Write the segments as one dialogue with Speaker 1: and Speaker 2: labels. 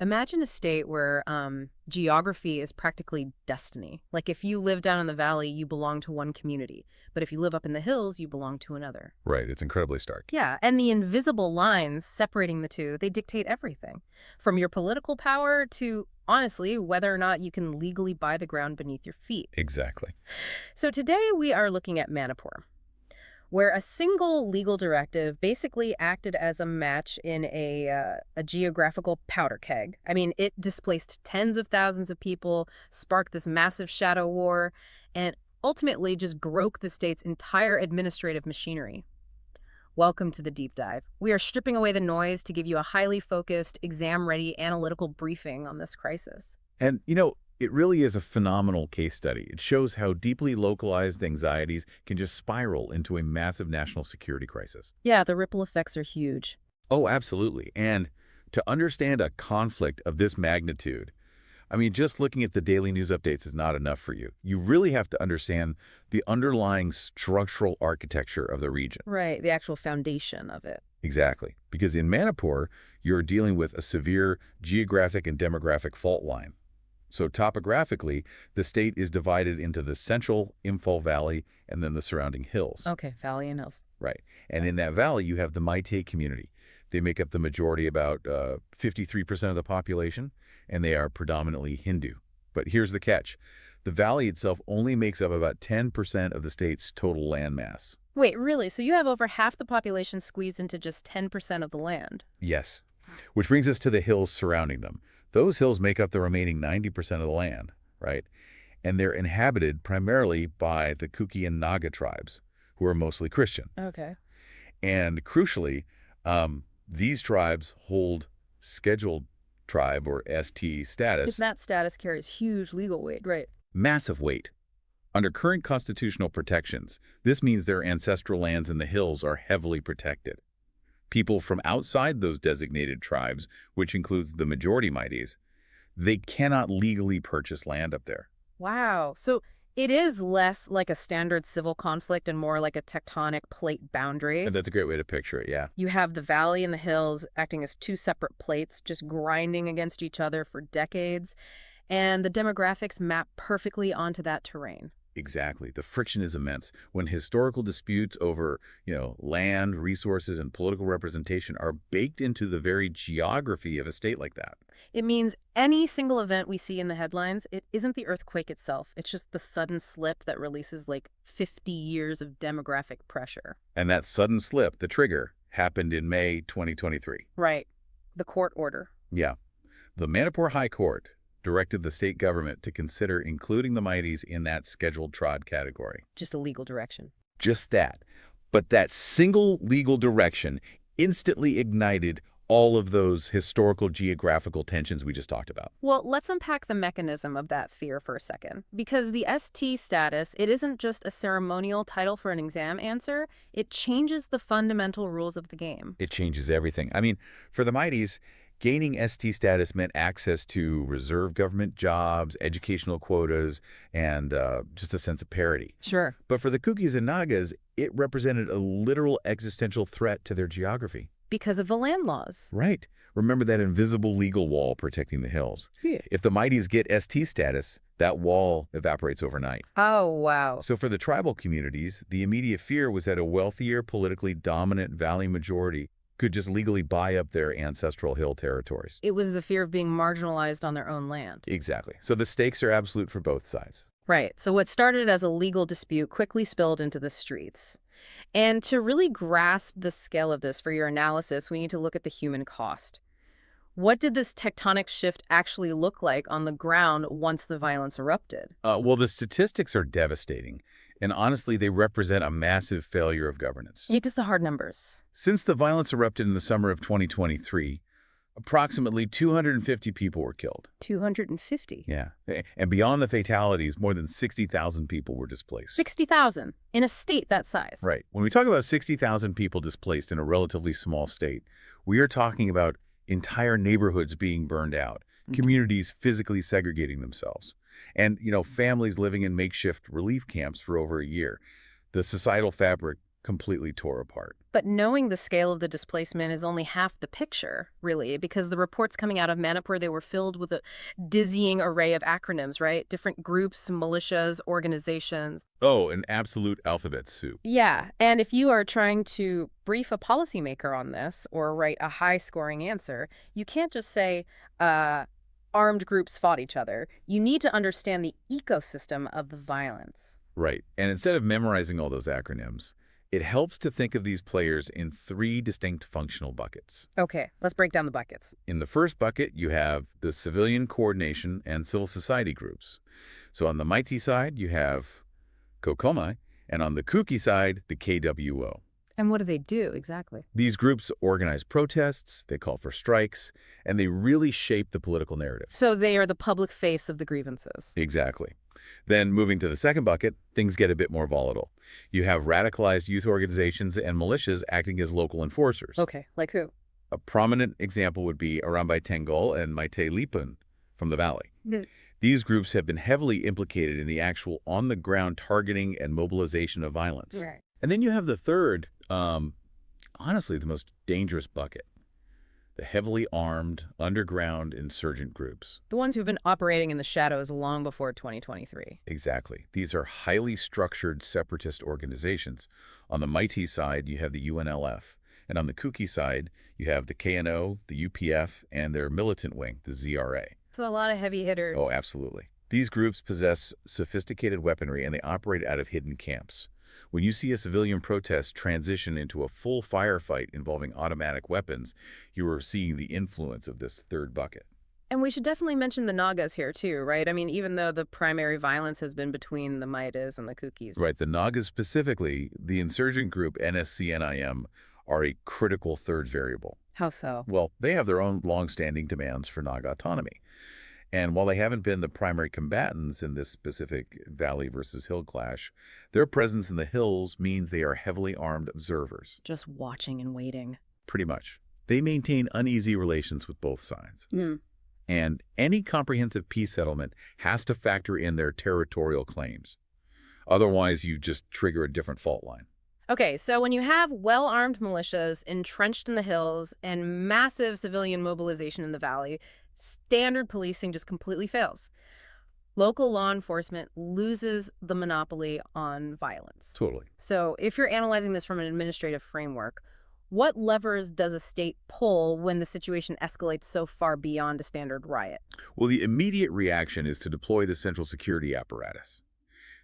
Speaker 1: Imagine a state where geography is practically destiny. Like if you live down in the valley, you belong to one community. But if you live up in the hills, you belong to another.
Speaker 2: Right, it's incredibly stark.
Speaker 1: Yeah, and the invisible lines separating the two, they dictate everything. From your political power to, honestly, whether or not you can legally buy the ground beneath your feet.
Speaker 2: Exactly.
Speaker 1: So today we are looking at Manipur, where a single legal directive basically acted as a match in a geographical powder keg. I mean, it displaced tens of thousands of people, sparked this massive shadow war, and ultimately just broke the state's entire administrative machinery. Welcome to the deep dive. We are stripping away the noise to give you a highly focused, exam-ready analytical briefing on this crisis.
Speaker 2: And, it really is a phenomenal case study. It shows how deeply localized anxieties can just spiral into a massive national security crisis.
Speaker 1: Yeah, the ripple effects are huge.
Speaker 2: Oh, absolutely. And to understand a conflict of this magnitude, just looking at the daily news updates is not enough for you. You really have to understand the underlying structural architecture of the region.
Speaker 1: Right, the actual foundation of it.
Speaker 2: Exactly. Because in Manipur, you're dealing with a severe geographic and demographic fault line. So topographically, the state is divided into the central Imphal Valley and then the surrounding hills.
Speaker 1: Okay, valley and hills.
Speaker 2: Right. And in that valley, you have the Meitei community. They make up the majority, about 53% of the population, and they are predominantly Hindu. But here's the catch. The valley itself only makes up about 10% of the state's total landmass.
Speaker 1: Wait, really? So you have over half the population squeezed into just 10% of the land?
Speaker 2: Yes. Which brings us to the hills surrounding them. Those hills make up the remaining 90% of the land, right? And they're inhabited primarily by the Kuki and Naga tribes, who are mostly Christian.
Speaker 1: Okay.
Speaker 2: And crucially, these tribes hold scheduled tribe, or ST, status.
Speaker 1: That status carries huge legal weight, right?
Speaker 2: Massive weight. Under current constitutional protections, this means their ancestral lands in the hills are heavily protected. People from outside those designated tribes, which includes the majority Meiteis, they cannot legally purchase land up there.
Speaker 1: Wow. So it is less like a standard civil conflict and more like a tectonic plate boundary.
Speaker 2: And that's a great way to picture it, yeah.
Speaker 1: You have the valley and the hills acting as two separate plates, just grinding against each other for decades. And the demographics map perfectly onto that terrain.
Speaker 2: Exactly. The friction is immense. When historical disputes over, land, resources, and political representation are baked into the very geography of a state like that.
Speaker 1: It means any single event we see in the headlines, it isn't the earthquake itself. It's just the sudden slip that releases like 50 years of demographic pressure.
Speaker 2: And that sudden slip, the trigger, happened in May 2023.
Speaker 1: Right. The court order.
Speaker 2: Yeah. The Manipur High Court directed the state government to consider including the Meiteis in that scheduled trod category.
Speaker 1: Just a legal direction.
Speaker 2: Just that. But that single legal direction instantly ignited all of those historical geographical tensions we just talked about.
Speaker 1: Well, let's unpack the mechanism of that fear for a second. Because the ST status, it isn't just a ceremonial title for an exam answer. It changes the fundamental rules of the game.
Speaker 2: It changes everything. For the Meiteis, gaining ST status meant access to reserve government jobs, educational quotas, and just a sense of parity.
Speaker 1: Sure.
Speaker 2: But for the Kukis and Nagas, it represented a literal existential threat to their geography.
Speaker 1: Because of the land laws.
Speaker 2: Right. Remember that invisible legal wall protecting the hills.
Speaker 1: Yeah.
Speaker 2: If the Meiteis get ST status, that wall evaporates overnight.
Speaker 1: Oh, wow.
Speaker 2: So for the tribal communities, the immediate fear was that a wealthier, politically dominant valley majority could just legally buy up their ancestral hill territories.
Speaker 1: It was the fear of being marginalized on their own land.
Speaker 2: Exactly. So the stakes are absolute for both sides.
Speaker 1: Right. So what started as a legal dispute quickly spilled into the streets. And to really grasp the scale of this for your analysis, we need to look at the human cost. What did this tectonic shift actually look like on the ground once the violence erupted?
Speaker 2: Well, the statistics are devastating. And honestly, they represent a massive failure of governance.
Speaker 1: Give us the hard numbers.
Speaker 2: Since the violence erupted in the summer of 2023, approximately 250 people were killed.
Speaker 1: 250?
Speaker 2: Yeah. And beyond the fatalities, more than 60,000 people were displaced.
Speaker 1: 60,000 in a state that size.
Speaker 2: Right. When we talk about 60,000 people displaced in a relatively small state, we are talking about entire neighborhoods being burned out, communities physically segregating themselves, and, families living in makeshift relief camps for over a year. The societal fabric completely tore apart.
Speaker 1: But knowing the scale of the displacement is only half the picture, really, because the reports coming out of Manipur, they were filled with a dizzying array of acronyms, right? Different groups, militias, organizations.
Speaker 2: Oh, an absolute alphabet soup.
Speaker 1: Yeah, and if you are trying to brief a policymaker on this or write a high-scoring answer, you can't just say, armed groups fought each other. You need to understand the ecosystem of the violence.
Speaker 2: Right. And instead of memorizing all those acronyms, it helps to think of these players in 3 distinct functional buckets.
Speaker 1: Okay, let's break down the buckets.
Speaker 2: In the first bucket, you have the civilian coordination and civil society groups. So on the Mighty side, you have Kokoma, and on the Kuki side, the KWO.
Speaker 1: And what do they do exactly?
Speaker 2: These groups organize protests, they call for strikes, and they really shape the political narrative.
Speaker 1: So they are the public face of the grievances.
Speaker 2: Exactly. Then moving to the second bucket, things get a bit more volatile. You have radicalized youth organizations and militias acting as local enforcers.
Speaker 1: Okay, like who?
Speaker 2: A prominent example would be Arambai Tengol and Maite Lipun from the Valley. These groups have been heavily implicated in the actual on-the-ground targeting and mobilization of violence.
Speaker 1: Right.
Speaker 2: And then you have the third, honestly, the most dangerous bucket. The heavily armed, underground insurgent groups.
Speaker 1: The ones who've been operating in the shadows long before 2023.
Speaker 2: Exactly. These are highly structured separatist organizations. On the Mighty side, you have the UNLF. And on the Kuki side, you have the KNO, the UPF, and their militant wing, the ZRA.
Speaker 1: So a lot of heavy hitters.
Speaker 2: Oh, absolutely. These groups possess sophisticated weaponry, and they operate out of hidden camps. When you see a civilian protest transition into a full firefight involving automatic weapons, you are seeing the influence of this third bucket.
Speaker 1: And we should definitely mention the Nagas here too, right? I mean, even though the primary violence has been between the Maitas and the Kukis.
Speaker 2: Right, the Nagas specifically, the insurgent group NSCNIM, are a critical third variable.
Speaker 1: How so?
Speaker 2: Well, they have their own long-standing demands for Naga autonomy. And while they haven't been the primary combatants in this specific valley versus hill clash, their presence in the hills means they are heavily armed observers.
Speaker 1: Just watching and waiting.
Speaker 2: Pretty much. They maintain uneasy relations with both sides. And any comprehensive peace settlement has to factor in their territorial claims. Otherwise, you just trigger a different fault line.
Speaker 1: Okay, so when you have well-armed militias entrenched in the hills and massive civilian mobilization in the valley, standard policing just completely fails. Local law enforcement loses the monopoly on violence.
Speaker 2: Totally.
Speaker 1: So if you're analyzing this from an administrative framework, what levers does a state pull when the situation escalates so far beyond a standard riot?
Speaker 2: Well, the immediate reaction is to deploy the central security apparatus.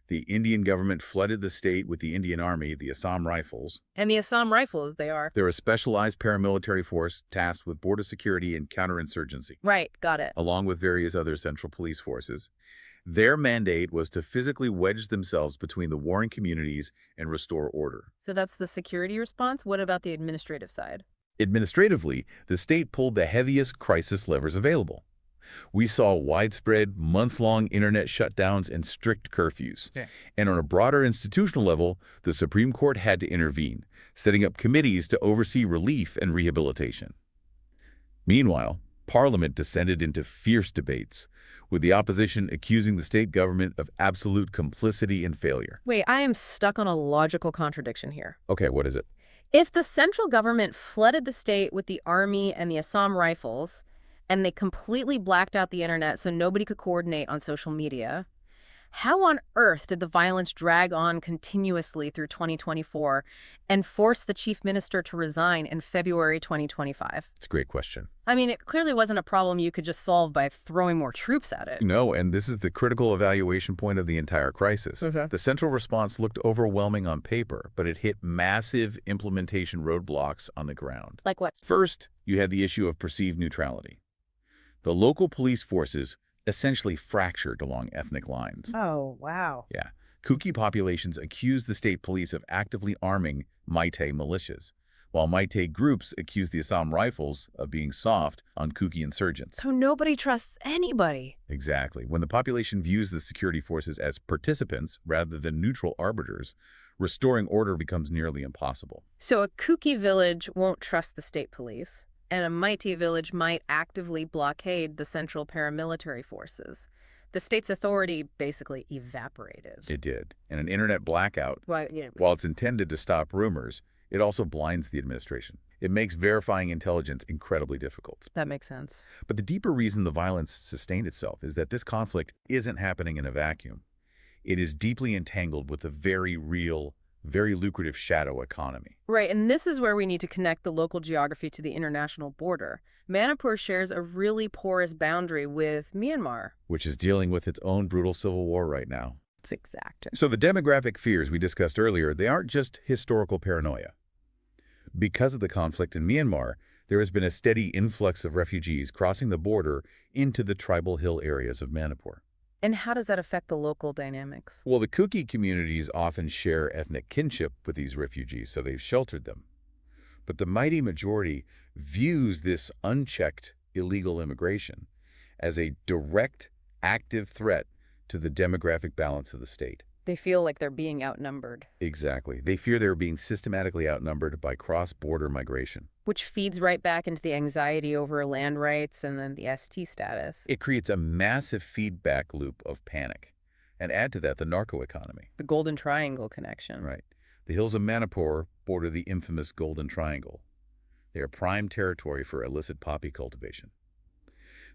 Speaker 2: The Indian government flooded the state with the Indian Army, the Assam Rifles.
Speaker 1: And the Assam Rifles, they are.
Speaker 2: They're a specialized paramilitary force tasked with border security and counterinsurgency.
Speaker 1: Right, got it.
Speaker 2: Along with various other central police forces. Their mandate was to physically wedge themselves between the warring communities and restore order.
Speaker 1: So that's the security response? What about the administrative side?
Speaker 2: Administratively, the state pulled the heaviest crisis levers available. We saw widespread, months-long internet shutdowns and strict curfews. And on a broader institutional level, the Supreme Court had to intervene, setting up committees to oversee relief and rehabilitation. Meanwhile, Parliament descended into fierce debates, with the opposition accusing the state government of absolute complicity and failure.
Speaker 1: Wait, I am stuck on a logical contradiction here.
Speaker 2: Okay, what is it?
Speaker 1: If the central government flooded the state with the army and the Assam Rifles, and they completely blacked out the internet so nobody could coordinate on social media, how on earth did the violence drag on continuously through 2024 and force the chief minister to resign in February 2025?
Speaker 2: It's a great question.
Speaker 1: I mean, it clearly wasn't a problem you could just solve by throwing more troops at it.
Speaker 2: No, and this is the critical evaluation point of the entire crisis. The central response looked overwhelming on paper, but it hit massive implementation roadblocks on the ground.
Speaker 1: Like what?
Speaker 2: First, you had the issue of perceived neutrality. The local police forces essentially fractured along ethnic lines.
Speaker 1: Oh, wow.
Speaker 2: Yeah. Kuki populations accused the state police of actively arming Maite militias, while Maite groups accused the Assam Rifles of being soft on Kuki insurgents.
Speaker 1: So nobody trusts anybody.
Speaker 2: Exactly. When the population views the security forces as participants rather than neutral arbiters, restoring order becomes nearly impossible.
Speaker 1: So a Kuki village won't trust the state police, and a Maite village might actively blockade the central paramilitary forces. The state's authority basically evaporated.
Speaker 2: It did. And an internet blackout,
Speaker 1: Well, yeah.
Speaker 2: while it's intended to stop rumors, it also blinds the administration. It makes verifying intelligence incredibly difficult.
Speaker 1: That makes sense.
Speaker 2: But the deeper reason the violence sustained itself is that this conflict isn't happening in a vacuum. It is deeply entangled with a very real, very lucrative shadow economy.
Speaker 1: Right, and this is where we need to connect the local geography to the international border. Manipur shares a really porous boundary with Myanmar.
Speaker 2: Which is dealing with its own brutal civil war right now.
Speaker 1: It's exacting.
Speaker 2: So the demographic fears we discussed earlier, they aren't just historical paranoia. Because of the conflict in Myanmar, there has been a steady influx of refugees crossing the border into the tribal hill areas of Manipur.
Speaker 1: And how does that affect the local dynamics?
Speaker 2: Well, the Kuki communities often share ethnic kinship with these refugees, so they've sheltered them. But the mighty majority views this unchecked illegal immigration as a direct, active threat to the demographic balance of the state.
Speaker 1: They feel like they're being outnumbered.
Speaker 2: Exactly. They fear they're being systematically outnumbered by cross-border migration.
Speaker 1: Which feeds right back into the anxiety over land rights and then the ST status.
Speaker 2: It creates a massive feedback loop of panic. And add to that the narco economy.
Speaker 1: The Golden Triangle connection.
Speaker 2: Right. The hills of Manipur border the infamous Golden Triangle. They are prime territory for illicit poppy cultivation.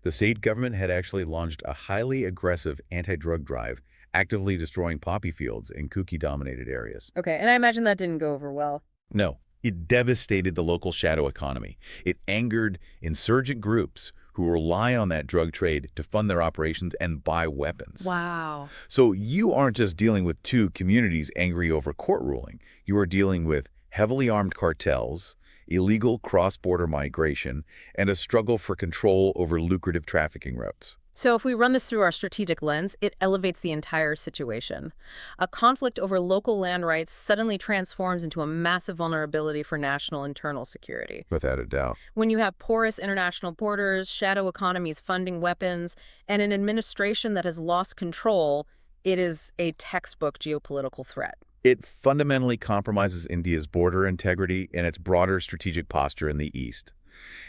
Speaker 2: The state government had actually launched a highly aggressive anti-drug drive, actively destroying poppy fields in Kuki-dominated areas.
Speaker 1: Okay, and I imagine that didn't go over well.
Speaker 2: No, it devastated the local shadow economy. It angered insurgent groups who rely on that drug trade to fund their operations and buy weapons.
Speaker 1: Wow.
Speaker 2: So you aren't just dealing with two communities angry over court ruling. You are dealing with heavily armed cartels, illegal cross-border migration, and a struggle for control over lucrative trafficking routes.
Speaker 1: So if we run this through our strategic lens, it elevates the entire situation. A conflict over local land rights suddenly transforms into a massive vulnerability for national internal security.
Speaker 2: Without a doubt.
Speaker 1: When you have porous international borders, shadow economies funding weapons, and an administration that has lost control, it is a textbook geopolitical threat.
Speaker 2: It fundamentally compromises India's border integrity and its broader strategic posture in the East.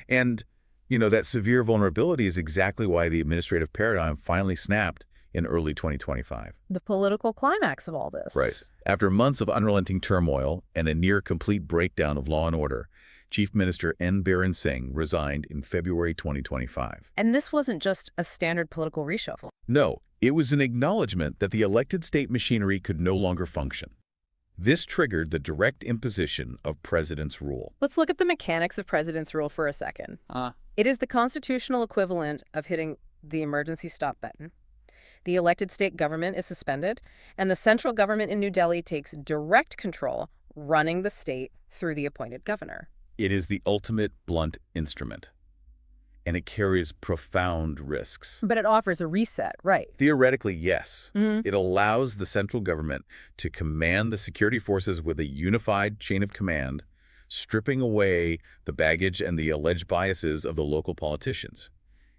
Speaker 2: And that severe vulnerability is exactly why the administrative paradigm finally snapped in early 2025.
Speaker 1: The political climax of all this.
Speaker 2: Right. After months of unrelenting turmoil and a near-complete breakdown of law and order, Chief Minister N. Biren Singh resigned in February 2025.
Speaker 1: And this wasn't just a standard political reshuffle.
Speaker 2: No, it was an acknowledgement that the elected state machinery could no longer function. This triggered the direct imposition of president's rule.
Speaker 1: Let's look at the mechanics of president's rule for a second. It is the constitutional equivalent of hitting the emergency stop button. The elected state government is suspended, and the central government in New Delhi takes direct control, running the state through the appointed governor.
Speaker 2: It is the ultimate blunt instrument, and it carries profound risks.
Speaker 1: But it offers a reset, right?
Speaker 2: Theoretically, yes. It allows the central government to command the security forces with a unified chain of command, stripping away the baggage and the alleged biases of the local politicians.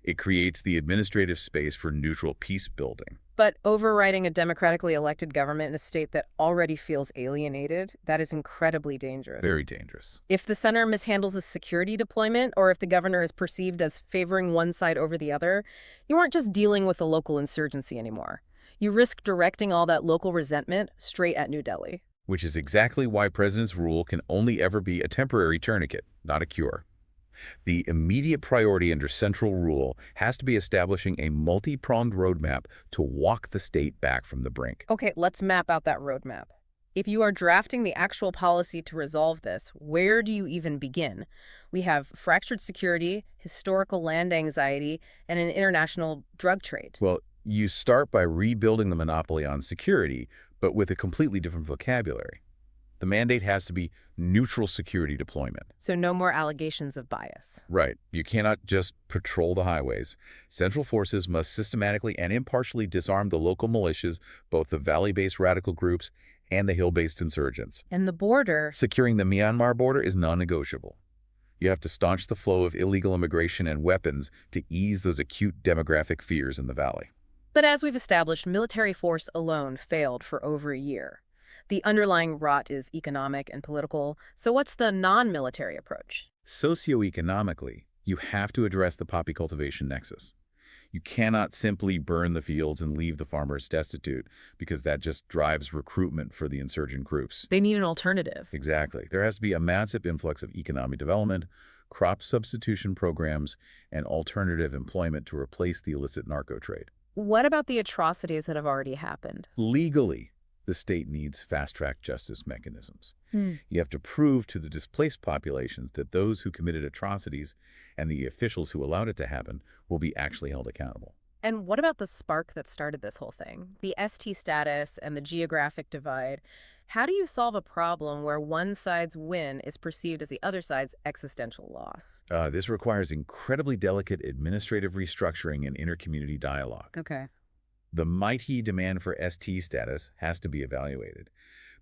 Speaker 2: It creates the administrative space for neutral peace building.
Speaker 1: But overriding a democratically elected government in a state that already feels alienated, that is incredibly dangerous.
Speaker 2: Very dangerous.
Speaker 1: If the center mishandles a security deployment, or if the governor is perceived as favoring one side over the other, you aren't just dealing with a local insurgency anymore. You risk directing all that local resentment straight at New Delhi.
Speaker 2: Which is exactly why president's rule can only ever be a temporary tourniquet, not a cure. The immediate priority under central rule has to be establishing a multi-pronged roadmap to walk the state back from the brink.
Speaker 1: Okay, let's map out that roadmap. If you are drafting the actual policy to resolve this, where do you even begin? We have fractured security, historical land anxiety, and an international drug trade.
Speaker 2: Well, you start by rebuilding the monopoly on security, but with a completely different vocabulary. The mandate has to be neutral security deployment.
Speaker 1: So no more allegations of bias.
Speaker 2: Right. You cannot just patrol the highways. Central forces must systematically and impartially disarm the local militias, both the valley-based radical groups and the hill-based insurgents.
Speaker 1: And the border...
Speaker 2: Securing the Myanmar border is non-negotiable. You have to staunch the flow of illegal immigration and weapons to ease those acute demographic fears in the valley.
Speaker 1: But as we've established, military force alone failed for over a year. The underlying rot is economic and political. So what's the non-military approach?
Speaker 2: Socioeconomically, you have to address the poppy cultivation nexus. You cannot simply burn the fields and leave the farmers destitute because that just drives recruitment for the insurgent groups.
Speaker 1: They need an alternative.
Speaker 2: Exactly. There has to be a massive influx of economic development, crop substitution programs, and alternative employment to replace the illicit narco trade.
Speaker 1: What about the atrocities that have already happened?
Speaker 2: Legally, the state needs fast-track justice mechanisms. You have to prove to the displaced populations that those who committed atrocities and the officials who allowed it to happen will be actually held accountable.
Speaker 1: And what about the spark that started this whole thing? The ST status and the geographic divide. How do you solve a problem where one side's win is perceived as the other side's existential loss?
Speaker 2: This requires incredibly delicate administrative restructuring and intercommunity dialogue.
Speaker 1: Okay.
Speaker 2: The mighty demand for ST status has to be evaluated,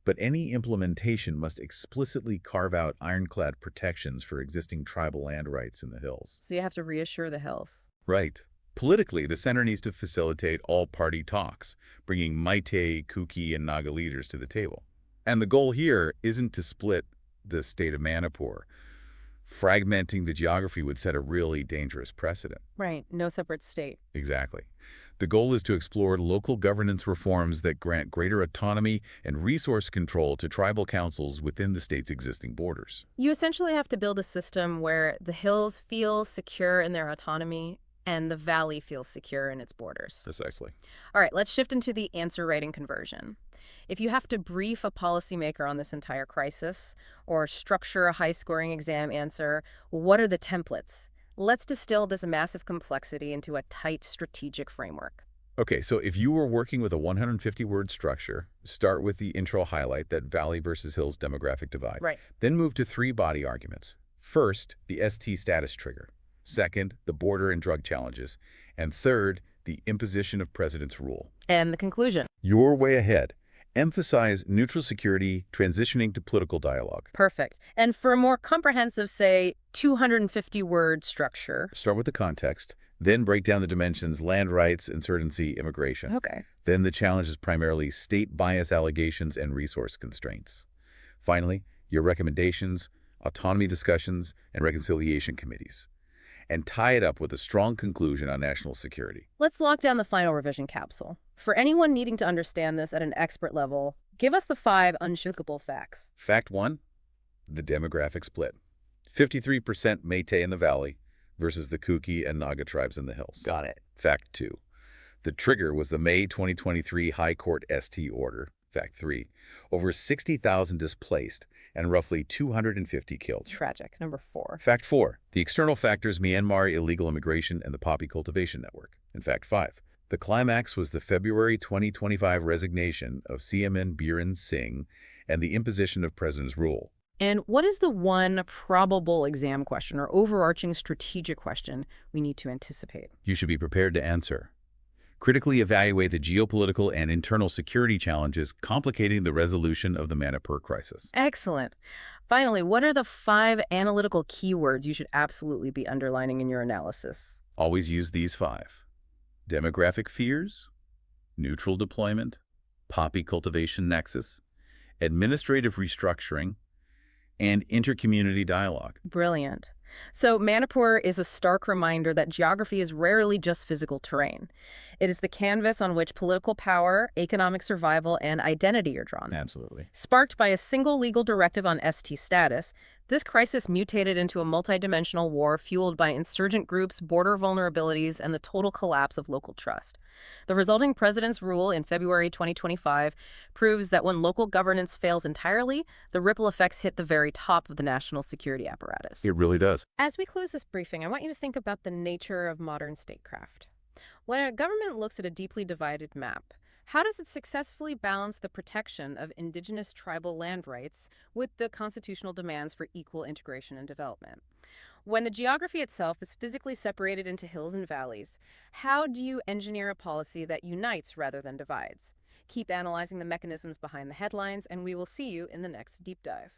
Speaker 2: but any implementation must explicitly carve out ironclad protections for existing tribal land rights in the hills.
Speaker 1: So you have to reassure the hills.
Speaker 2: Right. Politically, the center needs to facilitate all-party talks, bringing Meitei, Kuki, and Naga leaders to the table. And the goal here isn't to split the state of Manipur. Fragmenting the geography would set a really dangerous precedent.
Speaker 1: Right. No separate state.
Speaker 2: Exactly. The goal is to explore local governance reforms that grant greater autonomy and resource control to tribal councils within the state's existing borders.
Speaker 1: You essentially have to build a system where the hills feel secure in their autonomy and the valley feels secure in its borders.
Speaker 2: Precisely.
Speaker 1: All right, let's shift into the answer writing conversion. If you have to brief a policymaker on this entire crisis or structure a high-scoring exam answer, what are the templates? Let's distill this massive complexity into a tight strategic framework.
Speaker 2: Okay, so if you were working with a 150-word structure, start with the intro highlight, that valley versus hills demographic divide.
Speaker 1: Right.
Speaker 2: Then move to 3 body arguments. First, the ST status trigger. Second, the border and drug challenges. And third, the imposition of president's rule.
Speaker 1: And the conclusion.
Speaker 2: You're way ahead. Emphasize neutral security, transitioning to political dialogue.
Speaker 1: Perfect. And for a more comprehensive, say, 250-word structure.
Speaker 2: Start with the context, then break down the dimensions: land rights, insurgency, immigration.
Speaker 1: Okay.
Speaker 2: Then the challenge is primarily state bias allegations and resource constraints. Finally, your recommendations, autonomy discussions, and reconciliation committees. And tie it up with a strong conclusion on national security.
Speaker 1: Let's lock down the final revision capsule. For anyone needing to understand this at an expert level, give us the 5 unshakable facts.
Speaker 2: Fact 1, the demographic split. 53% Meitei in the valley versus the Kuki and Naga tribes in the hills.
Speaker 1: Got it.
Speaker 2: Fact 2, the trigger was the May 2023 High Court ST order. Fact 3, over 60,000 displaced and roughly 250 killed.
Speaker 1: Tragic. Number 4.
Speaker 2: Fact 4, the external factors: Myanmar illegal immigration and the poppy cultivation network. And Fact 5, the climax was the February 2025 resignation of CMN Biren Singh and the imposition of president's rule.
Speaker 1: And what is the one probable exam question or overarching strategic question we need to anticipate?
Speaker 2: You should be prepared to answer. Critically evaluate the geopolitical and internal security challenges complicating the resolution of the Manipur crisis.
Speaker 1: Excellent. Finally, what are the 5 analytical keywords you should absolutely be underlining in your analysis?
Speaker 2: Always use these 5. Demographic fears, neutral deployment, poppy cultivation nexus, administrative restructuring, and intercommunity dialogue.
Speaker 1: Brilliant. So Manipur is a stark reminder that geography is rarely just physical terrain. It is the canvas on which political power, economic survival, and identity are drawn.
Speaker 2: Absolutely.
Speaker 1: Sparked by a single legal directive on ST status, this crisis mutated into a multidimensional war fueled by insurgent groups, border vulnerabilities, and the total collapse of local trust. The resulting president's rule in February 2025 proves that when local governance fails entirely, the ripple effects hit the very top of the national security apparatus.
Speaker 2: It really does.
Speaker 1: As we close this briefing, I want you to think about the nature of modern statecraft. When a government looks at a deeply divided map, how does it successfully balance the protection of indigenous tribal land rights with the constitutional demands for equal integration and development? When the geography itself is physically separated into hills and valleys, how do you engineer a policy that unites rather than divides? Keep analyzing the mechanisms behind the headlines, and we will see you in the next deep dive.